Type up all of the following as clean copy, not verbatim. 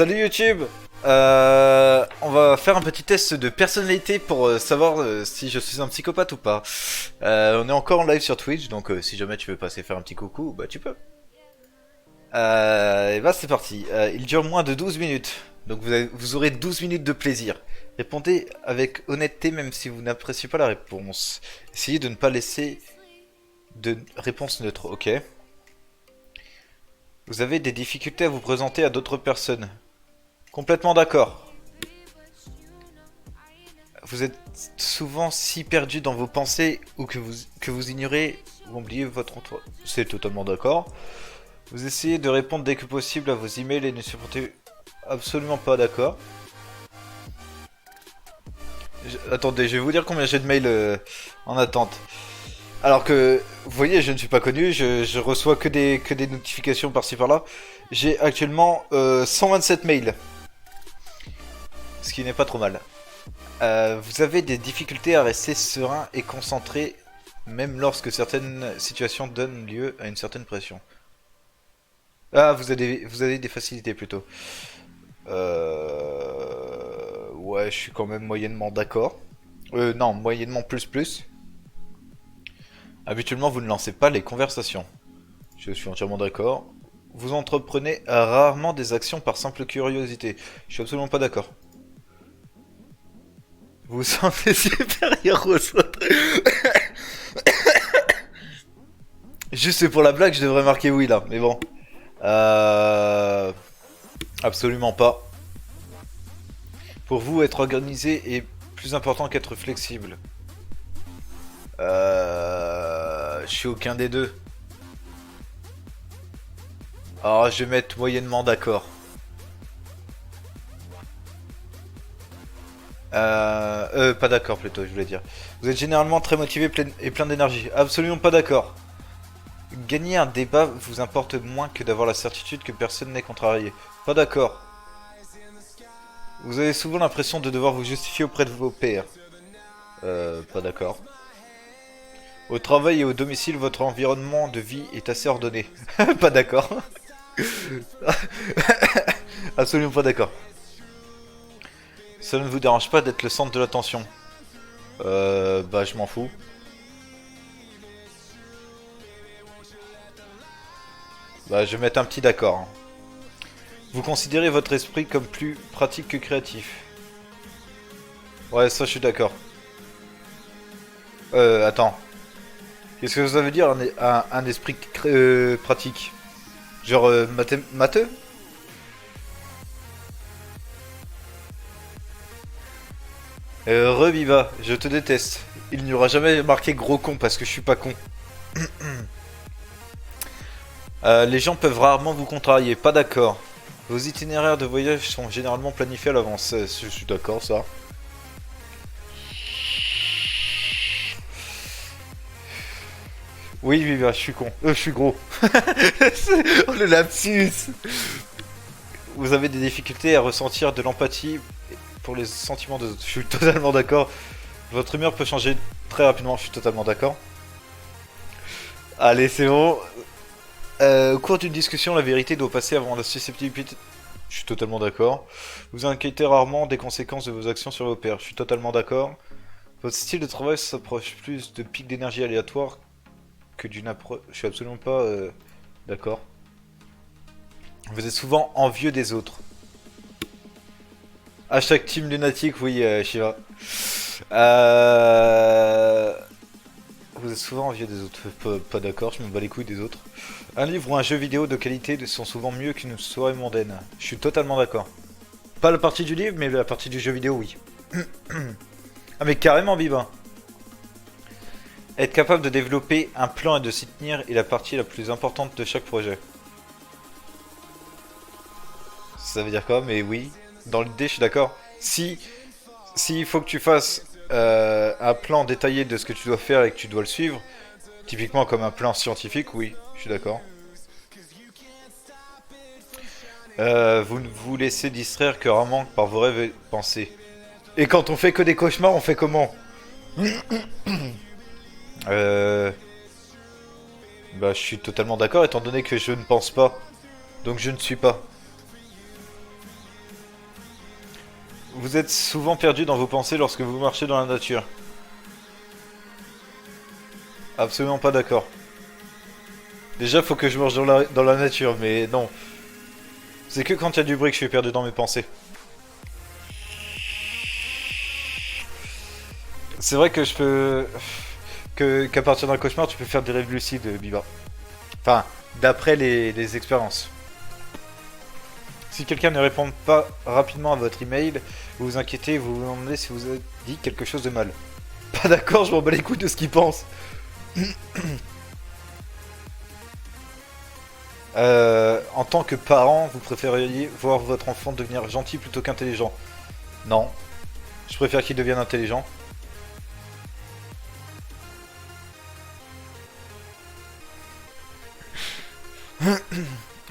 Salut YouTube. On va faire un petit test de personnalité pour savoir si je suis un psychopathe ou pas. On est encore en live sur Twitch, donc si jamais tu veux passer faire un petit coucou, bah tu peux. Et bah c'est parti. Il dure moins de 12 minutes, donc vous aurez 12 minutes de plaisir. Répondez avec honnêteté même si vous n'appréciez pas la réponse. Essayez de ne pas laisser de réponse neutre, ok? Vous avez des difficultés à vous présenter à d'autres personnes. Complètement d'accord. Vous êtes souvent si perdu dans vos pensées ou que vous ignorez ou oubliez votre entourage. C'est totalement d'accord. Vous essayez de répondre dès que possible à vos emails et ne supportez absolument pas d'accord. Attendez, je vais vous dire combien j'ai de mails en attente. Alors que, vous voyez, je ne suis pas connu, je reçois que des notifications par-ci par-là. J'ai actuellement 127 mails. Ce qui n'est pas trop mal. Vous avez des difficultés à rester serein et concentré, même lorsque certaines situations donnent lieu à une certaine pression. Ah, vous avez des facilités plutôt. Ouais, je suis quand même moyennement d'accord. Non, moyennement plus plus. Habituellement, vous ne lancez pas les conversations. Je suis entièrement d'accord. Vous entreprenez rarement des actions par simple curiosité. Je suis absolument pas d'accord. Vous vous sentez supérieur aux autres. Juste pour la blague, je devrais marquer oui là, mais bon. Euh... Absolument pas. Pour vous, être organisé est plus important qu'être flexible. Je suis aucun des deux. Alors, je vais mettre moyennement d'accord. Pas d'accord plutôt, je voulais dire. Vous êtes généralement très motivé et plein d'énergie. Absolument pas d'accord. Gagner un débat vous importe moins que d'avoir la certitude que personne n'est contrarié. Pas d'accord. Vous avez souvent l'impression de devoir vous justifier auprès de vos pairs. Pas d'accord. Au travail et au domicile, votre environnement de vie est assez ordonné. Pas d'accord. Absolument pas d'accord. Ça ne vous dérange pas d'être le centre de l'attention. Bah je m'en fous. Bah je vais mettre un petit d'accord, hein. Vous considérez votre esprit comme plus pratique que créatif. Ouais, ça je suis d'accord. Attends. Qu'est-ce que ça veut dire un esprit pratique? Genre matheux? Reviva, je te déteste. Il n'y aura jamais marqué gros con parce que je suis pas con. Les gens peuvent rarement vous contrarier, pas d'accord. Vos itinéraires de voyage sont généralement planifiés à l'avance. Je suis d'accord, ça. Oui, oui, bah, je suis con. Je suis gros. Oh le lapsus. Vous avez des difficultés à ressentir de l'empathie pour les sentiments des autres. Je suis totalement d'accord. Votre humeur peut changer très rapidement. Je suis totalement d'accord. Allez, c'est bon. Au cours d'une discussion, la vérité doit passer avant la susceptibilité. Je suis totalement d'accord. Vous inquiétez rarement des conséquences de vos actions sur vos pairs. Je suis totalement d'accord. Votre style de travail s'approche plus de pics d'énergie aléatoires que d'une approche. Je suis absolument pas d'accord. Vous êtes souvent envieux des autres. Hashtag team lunatique, oui, Shiva. Vous êtes souvent envieux des autres. Pas d'accord, je me bats les couilles des autres. Un livre ou un jeu vidéo de qualité sont souvent mieux qu'une soirée mondaine. Je suis totalement d'accord. Pas la partie du livre, mais la partie du jeu vidéo, oui. Ah mais carrément, Bibin. Être capable de développer un plan et de s'y tenir est la partie la plus importante de chaque projet. Ça veut dire quoi? Mais oui. Dans l'idée, je suis d'accord. Si il faut que tu fasses un plan détaillé de ce que tu dois faire et que tu dois le suivre, typiquement comme un plan scientifique, oui, je suis d'accord. Vous ne vous laissez distraire que rarement par vos rêves et pensées. Et quand on fait que des cauchemars, on fait comment? euh... Bah, je suis totalement d'accord étant donné que je ne pense pas. Donc je ne suis pas. Vous êtes souvent perdu dans vos pensées lorsque vous marchez dans la nature. Absolument pas d'accord. Déjà, faut que je marche dans la nature, mais non. C'est que quand il y a du bruit que je suis perdu dans mes pensées. C'est vrai que je peux... qu'à partir d'un cauchemar, tu peux faire des rêves lucides, Biba. Enfin, d'après les expériences. Si quelqu'un ne répond pas rapidement à votre email, vous vous inquiétez et vous vous demandez si vous avez dit quelque chose de mal. Pas d'accord, je m'en bats les couilles de ce qu'il pense. En tant que parent, vous préféreriez voir votre enfant devenir gentil plutôt qu'intelligent? Non. Je préfère qu'il devienne intelligent.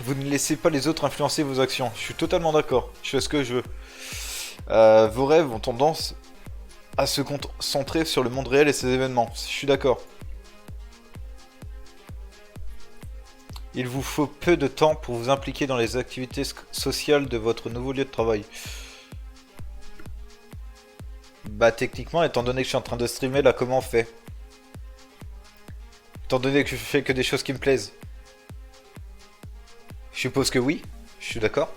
Vous ne laissez pas les autres influencer vos actions. Je suis totalement d'accord. Je fais ce que je veux. Vos rêves ont tendance à se concentrer sur le monde réel et ses événements. Je suis d'accord. Il vous faut peu de temps pour vous impliquer dans les activités sociales de votre nouveau lieu de travail. Bah techniquement, étant donné que je suis en train de streamer, là comment on fait? Étant donné que je fais que des choses qui me plaisent. Je suppose que oui, je suis d'accord.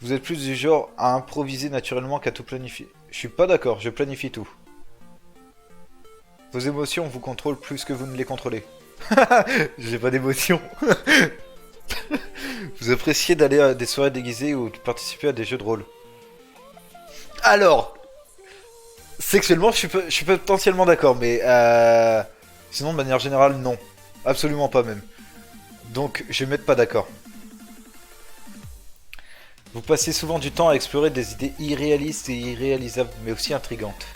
Vous êtes plus du genre à improviser naturellement qu'à tout planifier. Je suis pas d'accord, je planifie tout. Vos émotions vous contrôlent plus que vous ne les contrôlez. J'ai pas d'émotions. Vous appréciez d'aller à des soirées déguisées ou de participer à des jeux de rôle. Alors, sexuellement, je suis potentiellement d'accord, mais sinon, de manière générale, non. Absolument pas même. Donc, je vais mettre pas d'accord. Vous passez souvent du temps à explorer des idées irréalistes et irréalisables, mais aussi intrigantes.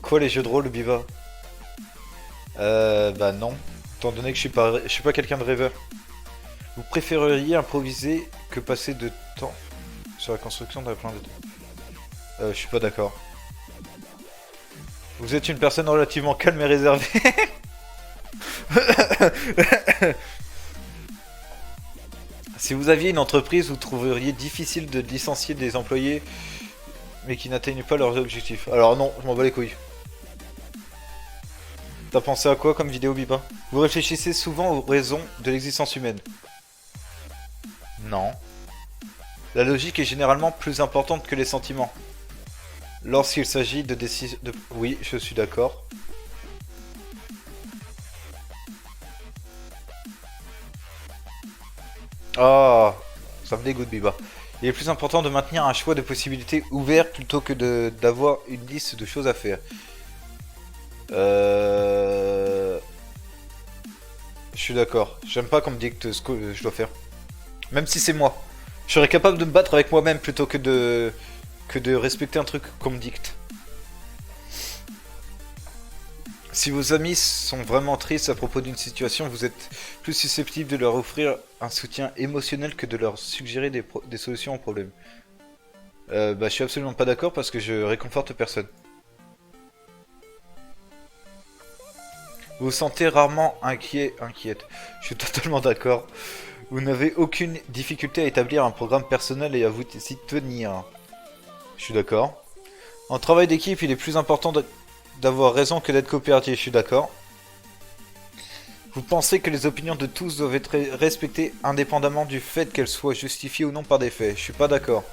Quoi, les jeux de rôle, Biva? Bah non. Étant donné que je suis pas quelqu'un de rêveur. Vous préféreriez improviser que passer de temps sur la construction d'un planète? Je suis pas d'accord. Vous êtes une personne relativement calme et réservée. Si vous aviez une entreprise, vous trouveriez difficile de licencier des employés mais qui n'atteignent pas leurs objectifs. Alors non, je m'en bats les couilles. T'as pensé à quoi comme vidéo, Biba? Vous réfléchissez souvent aux raisons de l'existence humaine? Non. La logique est généralement plus importante que les sentiments. Lorsqu'il s'agit de décision... Oui, je suis d'accord. Oh, ça me dégoûte, Biba. Il est plus important de maintenir un choix de possibilités ouvert plutôt que d'avoir une liste de choses à faire. Je suis d'accord. J'aime pas qu'on me dicte ce que je dois faire. Même si c'est moi. Je serais capable de me battre avec moi-même plutôt que de respecter un truc qu'on me dicte. Si vos amis sont vraiment tristes à propos d'une situation, vous êtes plus susceptible de leur offrir un soutien émotionnel que de leur suggérer des solutions aux problèmes. Bah, je suis absolument pas d'accord parce que je réconforte personne. Vous vous sentez rarement inquiète. Je suis totalement d'accord. Vous n'avez aucune difficulté à établir un programme personnel et à vous y tenir. Je suis d'accord. En travail d'équipe, il est plus important d'avoir raison que d'être coopératif. Je suis d'accord. Vous pensez que les opinions de tous doivent être respectées indépendamment du fait qu'elles soient justifiées ou non par des faits. Je suis pas d'accord.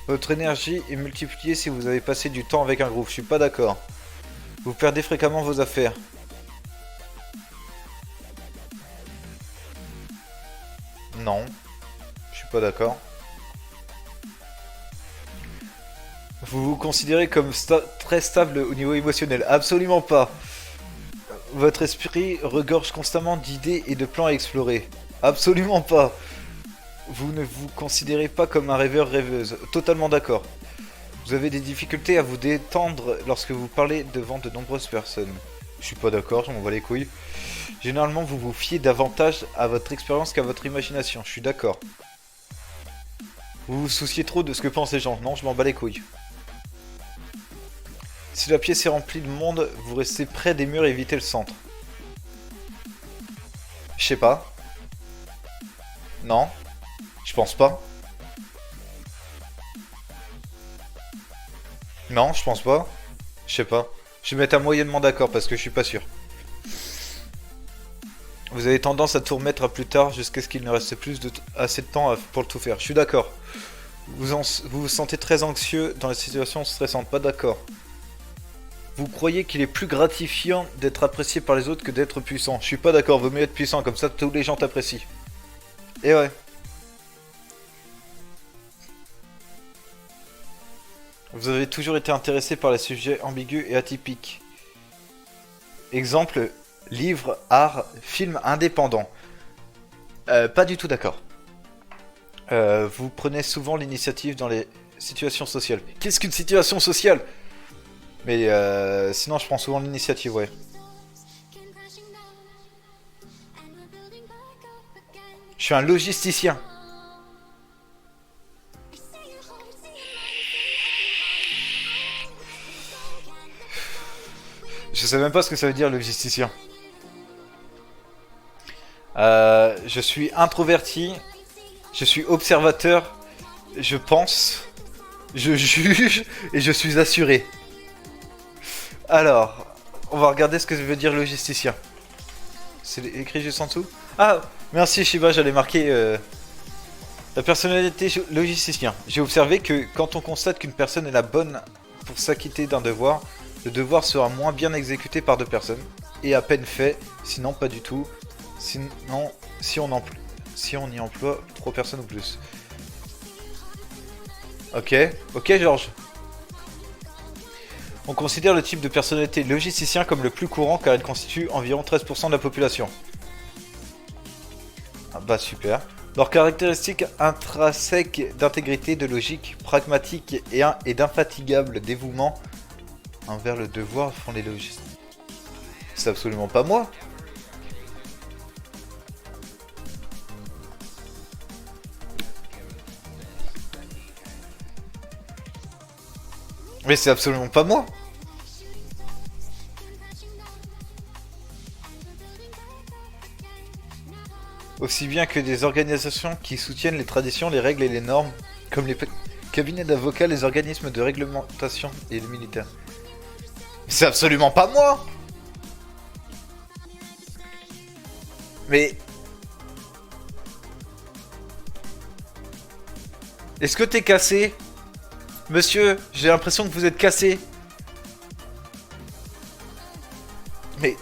Votre énergie est multipliée si vous avez passé du temps avec un groupe. Je suis pas d'accord. Vous perdez fréquemment vos affaires. Non. Je suis pas d'accord. Vous vous considérez comme très stable au niveau émotionnel? Absolument pas. Votre esprit regorge constamment d'idées et de plans à explorer? Absolument pas. Vous ne vous considérez pas comme un rêveur-rêveuse? Totalement d'accord. Vous avez des difficultés à vous détendre lorsque vous parlez devant de nombreuses personnes? Je suis pas d'accord, je m'en bats les couilles. Généralement, vous vous fiez davantage à votre expérience qu'à votre imagination. Je suis d'accord. Vous vous souciez trop de ce que pensent les gens? Non, je m'en bats les couilles. Si la pièce est remplie de monde, vous restez près des murs et évitez le centre. Je sais pas. Non, je pense pas. Non, je pense pas. Je sais pas. Je vais mettre un moyennement d'accord parce que je suis pas sûr. Vous avez tendance à tout remettre à plus tard jusqu'à ce qu'il ne reste plus assez de temps pour tout faire. Je suis d'accord. Vous vous sentez très anxieux dans les situations stressantes. Pas d'accord. Vous croyez qu'il est plus gratifiant d'être apprécié par les autres que d'être puissant. Je suis pas d'accord. Vaut mieux être puissant. Comme ça, tous les gens t'apprécient. Et ouais. Vous avez toujours été intéressé par les sujets ambigus et atypiques. Exemple, livre, art, film indépendant. Pas du tout d'accord. Vous prenez souvent l'initiative dans les situations sociales. Qu'est-ce qu'une situation sociale? Mais sinon, je prends souvent l'initiative, ouais. Je suis un logisticien. Je sais même pas ce que ça veut dire logisticien. Je suis introverti. Je suis observateur. Je pense. Je juge. Et je suis assuré. Alors, on va regarder ce que veut dire logisticien. C'est écrit juste en dessous. Ah, merci Shiba, j'allais marquer la personnalité logisticien. J'ai observé que quand on constate qu'une personne est la bonne pour s'acquitter d'un devoir, le devoir sera moins bien exécuté par deux personnes. Et à peine fait, sinon pas du tout. Sinon, si on y emploie trois personnes ou plus. Ok, ok Georges. On considère le type de personnalité logisticien comme le plus courant car il constitue environ 13% de la population. Ah bah super. Leurs caractéristiques intrinsèques d'intégrité, de logique, pragmatique et d'infatigable dévouement envers le devoir font les logistes. C'est absolument pas moi. Mais c'est absolument pas moi. Aussi bien que des organisations qui soutiennent les traditions, les règles et les normes, comme les cabinets d'avocats, les organismes de réglementation et les militaires. C'est absolument pas moi. Mais... Est-ce que t'es cassé? Monsieur, j'ai l'impression que vous êtes cassé. Mais...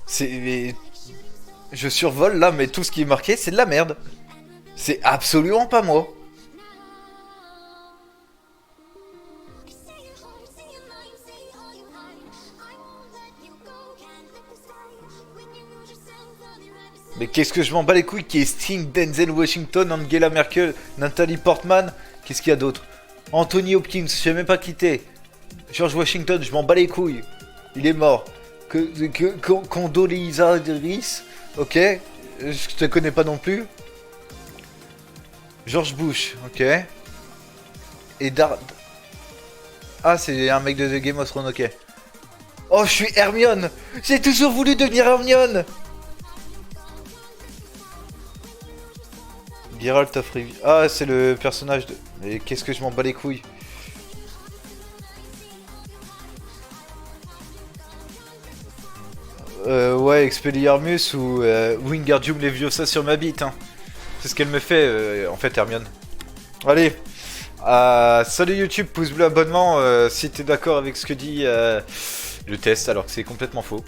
C'est... Je survole là, mais tout ce qui est marqué, c'est de la merde. C'est absolument pas moi. Mais qu'est-ce que je m'en bats les couilles qui est Sting, Denzel Washington, Angela Merkel, Nathalie Portman. Qu'est-ce qu'il y a d'autre? Anthony Hopkins, je sais même pas qui t'es. George Washington, je m'en bats les couilles. Il est mort. Condoleezza Rice, ok. Je te connais pas non plus. George Bush, ok. Et Ah, c'est un mec de The Game of Thrones, ok. Oh, je suis Hermione. J'ai toujours voulu devenir Hermione. Geralt of Rivia. Ah, c'est le personnage de... Mais qu'est-ce que je m'en bats les couilles. Ouais, Expelliarmus ou Wingardium Leviosa sur ma bite, hein. C'est ce qu'elle me fait, en fait, Hermione. Allez, salut YouTube, pouce bleu, abonnement, si t'es d'accord avec ce que dit le test, alors que c'est complètement faux.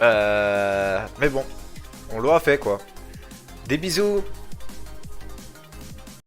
Mais bon, on l'aura fait, quoi. Des bisous.